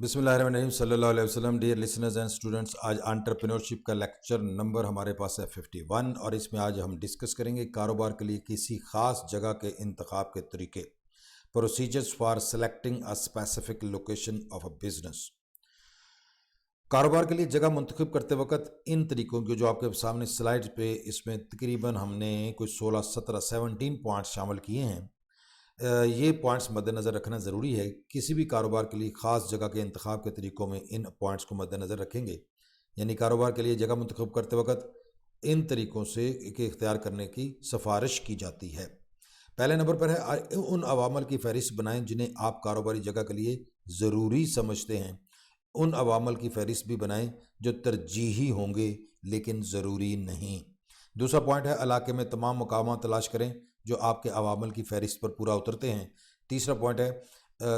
बिस्मिल्लाहिर्रहमानिर्रहीम सल्लल्लाहु अलैहि वसल्लम। डियर लिसनर्स एंड स्टूडेंट्स, आज एंटरप्रेन्योरशिप का लेक्चर नंबर हमारे पास है 51 और इसमें आज हम डिस्कस करेंगे कारोबार के लिए किसी ख़ास जगह के इंतखाब के तरीके, procedures for selecting a specific location of a business. कारोबार के लिए जगह मुंतखब करते वक्त इन तरीकों की जो आपके सामने स्लाइड पे इसमें तकरीबन हमने कुछ 16, 17, 17 पॉइंट्स शामिल किए हैं। ये पॉइंट्स मद्देनज़र रखना ज़रूरी है। किसी भी कारोबार के लिए ख़ास जगह के इंतखाब के तरीक़ों में इन पॉइंट्स को मद्देनज़र रखेंगे, यानी कारोबार के लिए जगह मुंतखब करते वक्त इन तरीक़ों से के इख्तियार करने की सिफारिश की जाती है। पहले नंबर पर है उन अवामल की फ़हरिस्त बनाएं जिन्हें आप कारोबारी जगह के लिए ज़रूरी समझते हैं। उन अवामल की फ़हरिस्त भी बनाएं जो तरजीही होंगे लेकिन ज़रूरी नहीं। दूसरा पॉइंट है इलाके में तमाम मकामात तलाश करें जो आपके अवामल की फ़हरिस्त पर पूरा उतरते हैं। तीसरा पॉइंट है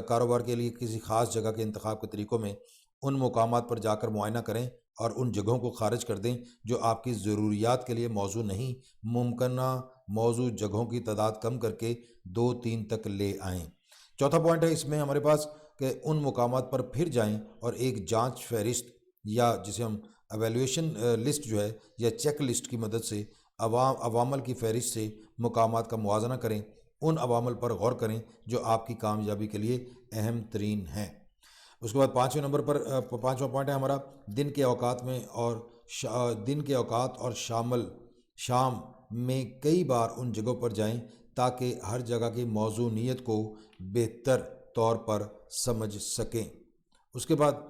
कारोबार के लिए किसी ख़ास जगह के इंतखाब के तरीक़ों में उन मकामात पर जाकर मुआयना करें और उन जगहों को खारिज कर दें जो आपकी ज़रूरियात के लिए मौजू नहीं। मुमकिना मौजू जगहों की तादाद कम करके 2-3 तक ले आएँ। चौथा पॉइंट है इसमें हमारे पास कि उन मकामात पर फिर जाएं और एक जांच फहरिस्त या जिसे हम एवेल्यूएशन लिस्ट जो है या चेक लिस्ट की मदद से अवामल की फहरिस्त से मकामात का मुआजना करें। उन अवामल पर गौर करें जो आपकी कामयाबी के लिए अहम तरीन हैं। उसके बाद पाँचवां पॉइंट है हमारा दिन के औकात में और शाम में कई बार उन जगहों पर जाएं ताकि हर जगह की मौजूनियत को बेहतर तौर पर समझ सकें। उसके बाद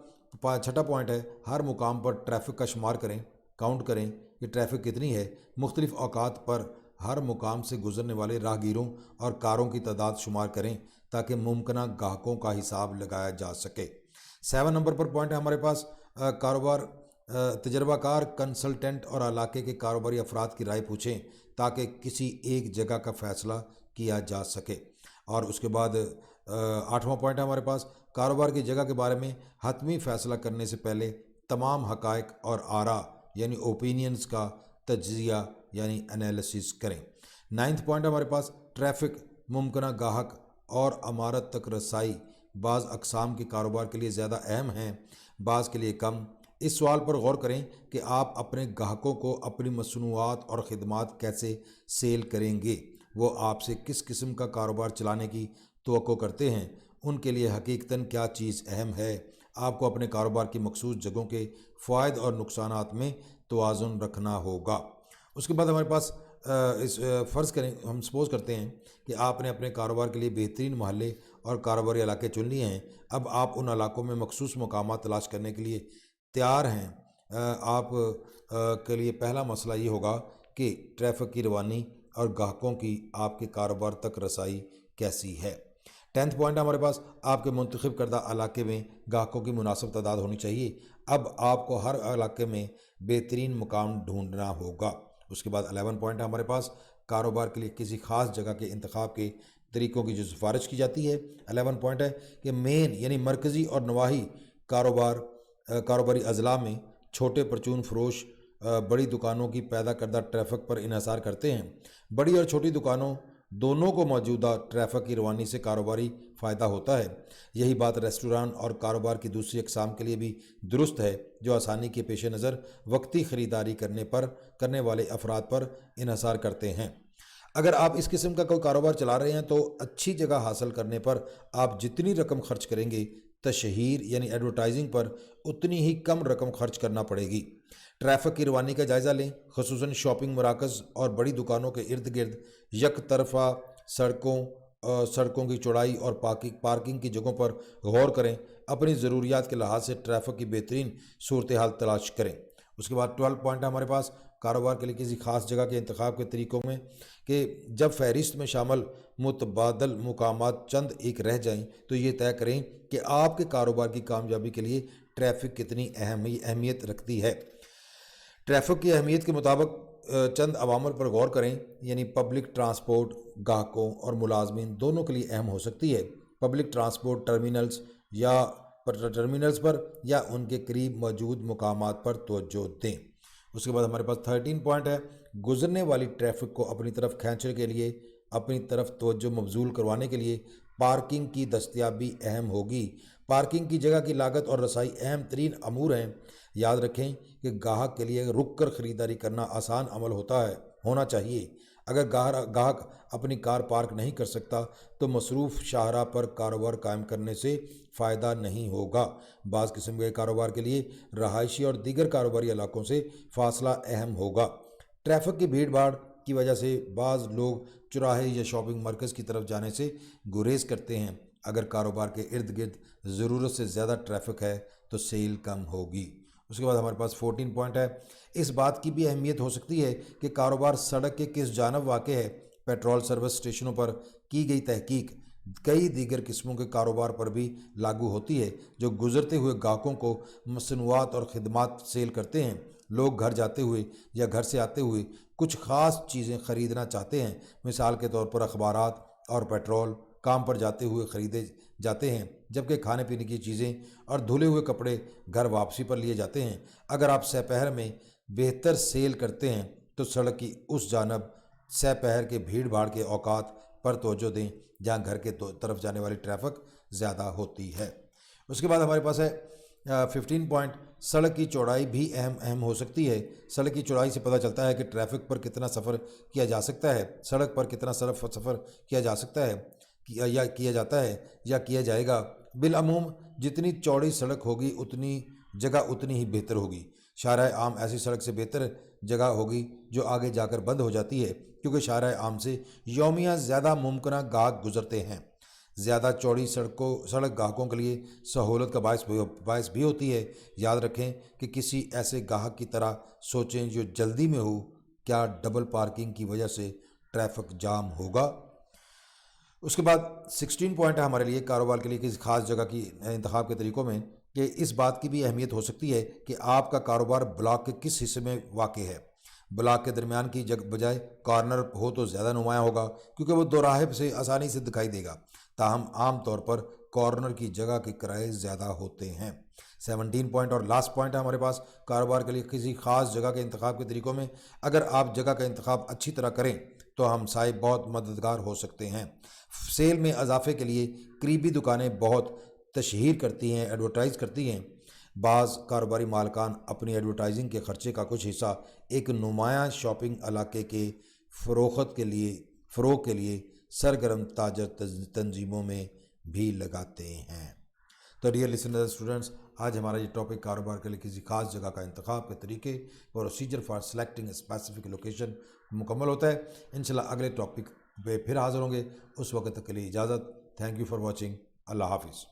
छठा पॉइंट है हर मुकाम पर ट्रैफिक का शुमार करें, काउंट करें कि ट्रैफिक कितनी है। मुख्तलिफ औकात पर हर मुकाम से गुजरने वाले राहगीरों और कारों की तादाद शुमार करें ताकि मुमकिना गाहकों का हिसाब लगाया जा सके। 7 नंबर पर पॉइंट है हमारे पास तजर्बाकार कंसल्टेंट और इलाके के कारोबारी अफराद की राय पूछें ताकि किसी एक जगह का फ़ैसला किया जा सके। और उसके बाद 8वां पॉइंट है हमारे पास कारोबार की जगह के बारे में हतमी फ़ैसला करने से पहले तमाम हक़ाइक़ और आरा यानी ओपिनियंस का तज्ज़िया यानी एनालिसिस करें। 9वां पॉइंट हमारे पास ट्रैफिक, मुमकिना गाहक और अमारत तक रसाई बाज़ अक़साम के कारोबार के लिए ज़्यादा अहम हैं, बाज़ के लिए कम। इस सवाल पर गौर करें कि आप अपने गाहकों को अपनी मसनूआत और ख़िदमात कैसे सेल करेंगे। वो आपसे किस किस्म का कारोबार चलाने की तवक्को करते हैं, उनके लिए हकीकतन क्या चीज़ अहम है। आपको अपने कारोबार की मखसूस जगहों के फ़ायद और नुकसानात में तवाज़ुन रखना होगा। उसके बाद हमारे पास फ़र्ज़ करें, हम सपोज़ करते हैं कि आपने अपने कारोबार के लिए बेहतरीन महल्ले और कारोबारी इलाके चुन लिए हैं। अब आप उन इलाकों में मखसूस मकामात तलाश करने के लिए तैयार हैं। आप के लिए पहला मसला ये होगा कि ट्रैफिक की रवानी और गाहकों की आपके कारोबार तक रसाई कैसी है। 10वां पॉइंट हमारे पास आपके मुंतखब करदा इलाके में गाहकों की मुनासिब तादाद होनी चाहिए। अब आपको हर इलाके में बेहतरीन मुकाम ढूंढना होगा। उसके बाद 11वां पॉइंट है हमारे पास कारोबार के लिए किसी ख़ास जगह के इंतखाब के तरीक़ों की जो सिफारिश की जाती है। 11वां पॉइंट है कि मेन यानी मरकज़ी और नवाही कारोबारी अज़ला में छोटे परचून फरोश बड़ी दुकानों की पैदा करदा ट्रैफिक पर इन्हिसार करते हैं। बड़ी और छोटी दुकानों दोनों को मौजूदा ट्रैफिक की रवानी से कारोबारी फ़ायदा होता है। यही बात रेस्टोरेंट और कारोबार की दूसरी अक़साम के लिए भी दुरुस्त है जो आसानी के पेश नज़र वक्ती ख़रीदारी करने वाले अफराद पर इन्हिसार करते हैं। अगर आप इस किस्म का कोई कारोबार चला रहे हैं तो अच्छी जगह हासिल करने पर आप जितनी रकम खर्च करेंगे, तशहीर यानी एडवर्टाइजिंग पर उतनी ही कम रकम खर्च करना पड़ेगी। ट्रैफिक की रवानी का जायज़ा लें, ख़ुसूसन शॉपिंग मराकज़ और बड़ी दुकानों के इर्द गिर्द यक तरफ़ा सड़कों की चौड़ाई और पार्किंग की जगहों पर गौर करें। अपनी ज़रूरियात के लिहाज से ट्रैफिक की बेहतरीन सूरत हाल तलाश करें। उसके बाद 12 पॉइंट है हमारे पास कारोबार के लिए किसी ख़ास जगह के इंतखाब के तरीक़ों में कि जब फहरिस्त में शामिल मुतबादल मुकामात चंद एक रह जाएं तो ये तय करें कि आपके कारोबार की कामयाबी के लिए ट्रैफिक कितनी अहमियत रखती है। ट्रैफिक की अहमियत के मुताबिक चंद अवामल पर गौर करें, यानी पब्लिक ट्रांसपोर्ट गाहकों और मुलाजमीन दोनों के लिए अहम हो सकती है। पब्लिक ट्रांसपोर्ट टर्मिनल्स पर या उनके करीब मौजूद मकामात पर तवज्जो दें। उसके बाद हमारे पास 13 पॉइंट है गुजरने वाली ट्रैफिक को अपनी तरफ खींचने के लिए, अपनी तरफ तवज्जो मबजूल करवाने के लिए पार्किंग की दस्तयाबी अहम होगी। पार्किंग की जगह की लागत और रसाई अहम तरीन अमूर हैं। याद रखें कि गाहक के लिए रुक कर ख़रीदारी करना आसान अमल होना चाहिए। अगर गाहक अपनी कार पार्क नहीं कर सकता तो मसरूफ़ शाहराह पर कारोबार कायम करने से फ़ायदा नहीं होगा। बाज़ किस्म के कारोबार के लिए रहायशी और दीगर कारोबारी इलाकों से फासला अहम होगा। ट्रैफिक की भीड़ भाड़ की वजह से बाज़ लोग चौराहे या शॉपिंग मरकज़ की तरफ जाने से गुरेज करते हैं। अगर कारोबार के इर्द गिर्द ज़रूरत से ज़्यादा ट्रैफिक है तो सेल कम होगी। उसके बाद हमारे पास 14 पॉइंट है। इस बात की भी अहमियत हो सकती है कि कारोबार सड़क के किस जानब वाक़ है। पेट्रोल सर्विस स्टेशनों पर की गई तहकीक कई दीगर किस्मों के कारोबार पर भी लागू होती है जो गुजरते हुए ग्राहकों को मसनूआत और ख़िदमात सेल करते हैं। लोग घर जाते हुए या घर से आते हुए कुछ ख़ास चीज़ें ख़रीदना चाहते हैं। मिसाल के तौर पर अखबारात और पेट्रोल काम पर जाते हुए ख़रीदे जाते हैं, जबकि खाने पीने की चीज़ें और धुले हुए कपड़े घर वापसी पर लिए जाते हैं। अगर आप सपहर में बेहतर सेल करते हैं तो सड़क की उस जानब सपहर के भीड़ भाड़ के औकात पर तवज्जो दें जहाँ घर के तरफ जाने वाली ट्रैफिक ज़्यादा होती है। उसके बाद हमारे पास है 15 पॉइंट। सड़क की चौड़ाई भी अहम हो सकती है। सड़क की चौड़ाई से पता चलता है कि ट्रैफिक पर कितना सफ़र किया जा सकता है। सड़क पर कितना सफ़र किया जा सकता है किया जाता है या किया जाएगा। बिलअमूम जितनी चौड़ी सड़क होगी उतनी जगह उतनी ही बेहतर होगी। शाहराह आम ऐसी सड़क से बेहतर जगह होगी जो आगे जाकर बंद हो जाती है, क्योंकि शाहराह आम से यौमिया ज़्यादा मुमकिन गाहक गुजरते हैं। ज़्यादा चौड़ी सड़क गाहकों के लिए सहूलत का बायस भी होती है। याद रखें कि किसी ऐसे गाहक की तरह सोचें जो जल्दी में हो। क्या डबल पार्किंग की वजह से ट्रैफिक जाम होगा? उसके बाद 16 पॉइंट है हमारे लिए कारोबार के लिए किसी खास जगह की इंतखाब के तरीक़ों में कि इस बात की भी अहमियत हो सकती है कि आपका कारोबार ब्लॉक के किस हिस्से में वाक़ है। ब्लॉक के दरमियान की बजाय कॉर्नर हो तो ज़्यादा नुमायाँ होगा, क्योंकि वो दोराहे से आसानी से दिखाई देगा। ताहम आम तौर पर कॉर्नर की जगह के किराए ज़्यादा होते हैं। 17 पॉइंट और लास्ट पॉइंट है हमारे पास कारोबार के लिए किसी ख़ास जगह के इंतखाब के तरीक़ों में। अगर आप जगह का इंतखाब अच्छी तरह करें तो हम साहिब बहुत मददगार हो सकते हैं। सेल में इजाफे के लिए करीबी दुकानें बहुत तशहीर करती हैं, एडवर्टाइज़ करती हैं। बाज़ कारोबारी मालकान अपनी एडवर्टाइजिंग के ख़र्चे का कुछ हिस्सा एक नुमायाँ शॉपिंग इलाके के फ़रोख्त के लिए सरगर्म ताजर तंजीमों में भी लगाते हैं। तो डियर लिसनर्स स्टूडेंट्स, आज हमारा ये टॉपिक कारोबार के लिए किसी खास जगह का इंतखाब के तरीके procedure for selecting specific location मुकम्मल होता है। इंशाल्लाह अगले टॉपिक पे फिर हाज़िर होंगे। उस वक्त तक के लिए इजाज़त। Thank you for watching. अल्लाह हाफिज़।